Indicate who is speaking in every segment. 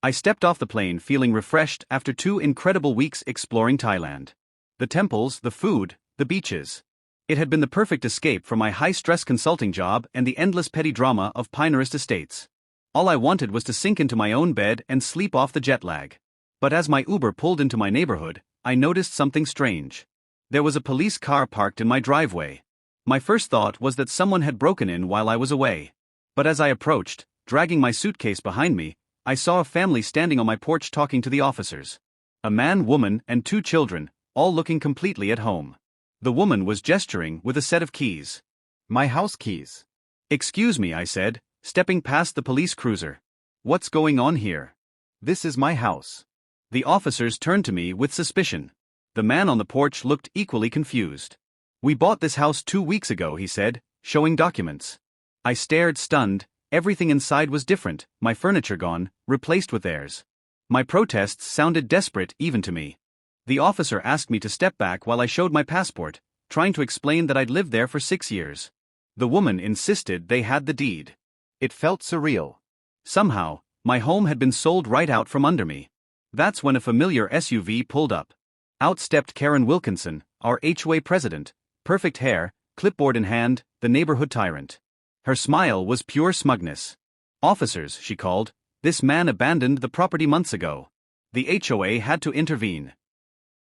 Speaker 1: I stepped off the plane feeling refreshed after 2 incredible weeks exploring Thailand. The temples, the food, the beaches. It had been the perfect escape from my high-stress consulting job and the endless petty drama of Pinehurst Estates. All I wanted was to sink into my own bed and sleep off the jet lag. But as my Uber pulled into my neighborhood, I noticed something strange. There was a police car parked in my driveway. My first thought was that someone had broken in while I was away. But as I approached, dragging my suitcase behind me, I saw a family standing on my porch talking to the officers. A man, woman, and 2 children, all looking completely at home. The woman was gesturing with a set of keys.
Speaker 2: My house keys.
Speaker 1: "Excuse me," I said, stepping past the police cruiser. "What's going on here?"
Speaker 2: This is my house.
Speaker 1: The officers turned to me with suspicion. The man on the porch looked equally confused. "We bought this house 2 weeks ago," he said, showing documents. I stared stunned. Everything inside was different, my furniture gone, replaced with theirs. My protests sounded desperate even to me. The officer asked me to step back while I showed my passport, trying to explain that I'd lived there for 6 years. The woman insisted they had the deed.
Speaker 2: It felt surreal.
Speaker 1: Somehow, my home had been sold right out from under me. That's when a familiar SUV pulled up. Out stepped Karen Wilkinson, our HOA president, perfect hair, clipboard in hand, the neighborhood tyrant. Her smile was pure smugness. "Officers," she called, "this man abandoned the property months ago. The HOA had to intervene."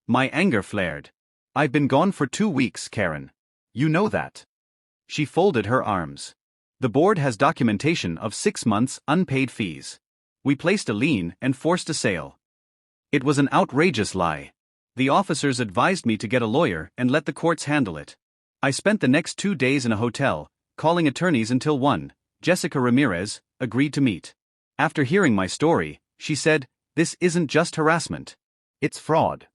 Speaker 1: My anger flared. "I've been gone for 2 weeks, Karen.
Speaker 2: You know that."
Speaker 1: She folded her arms. "The board has documentation of 6 months' unpaid fees. We placed a lien and forced a sale." It was an outrageous lie. The officers advised me to get a lawyer and let the courts handle it. I spent the next 2 days in a hotel, calling attorneys until one, Jessica Ramirez, agreed to meet. After hearing my story, she said, "This isn't just harassment.
Speaker 2: It's fraud."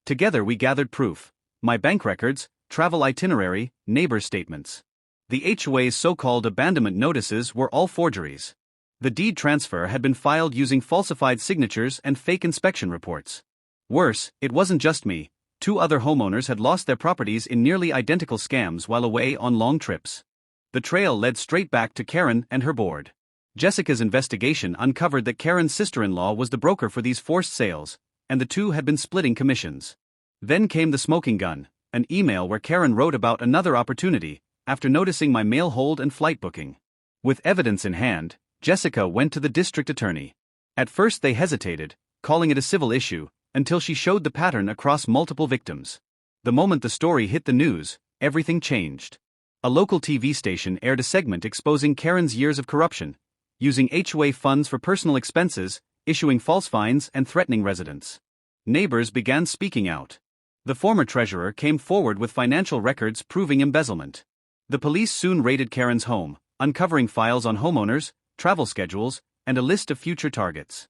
Speaker 1: Together we gathered proof: my bank records, travel itinerary, neighbor statements. The HOA's so-called abandonment notices were all forgeries. The deed transfer had been filed using falsified signatures and fake inspection reports. Worse, it wasn't just me. 2 other homeowners had lost their properties in nearly identical scams while away on long trips. The trail led straight back to Karen and her board. Jessica's investigation uncovered that Karen's sister-in-law was the broker for these forced sales, and the 2 had been splitting commissions. Then came the smoking gun, an email where Karen wrote about another opportunity, after noticing my mail hold and flight booking. With evidence in hand, Jessica went to the district attorney. At first they hesitated, calling it a civil issue, until she showed the pattern across multiple victims. The moment the story hit the news, everything changed. A local TV station aired a segment exposing Karen's years of corruption, using HOA funds for personal expenses, issuing false fines and threatening residents. Neighbors began speaking out. The former treasurer came forward with financial records proving embezzlement. The police soon raided Karen's home, uncovering files on homeowners, travel schedules, and a list of future targets.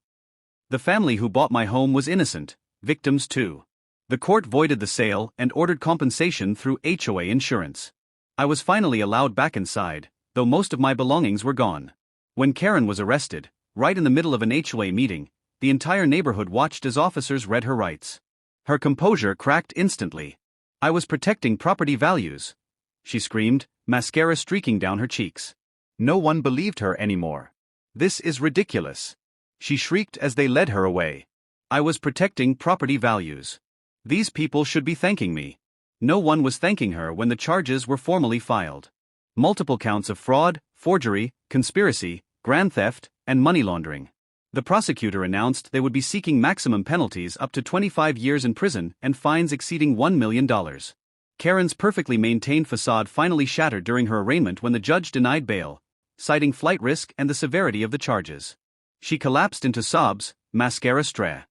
Speaker 1: The family who bought my home was innocent, victims too. The court voided the sale and ordered compensation through HOA insurance. I was finally allowed back inside, though most of my belongings were gone. When Karen was arrested, right in the middle of an HOA meeting, the entire neighborhood watched as officers read her rights. Her composure cracked instantly. "I was protecting property values," she screamed, mascara streaking down her cheeks. No one believed her anymore. "This is ridiculous," she shrieked as they led her away. "I was protecting property values. These people should be thanking me." No one was thanking her when the charges were formally filed. Multiple counts of fraud, forgery, conspiracy, grand theft, and money laundering. The prosecutor announced they would be seeking maximum penalties up to 25 years in prison and fines exceeding $1 million. Karen's perfectly maintained facade finally shattered during her arraignment when the judge denied bail, citing flight risk and the severity of the charges. She collapsed into sobs, mascara stray.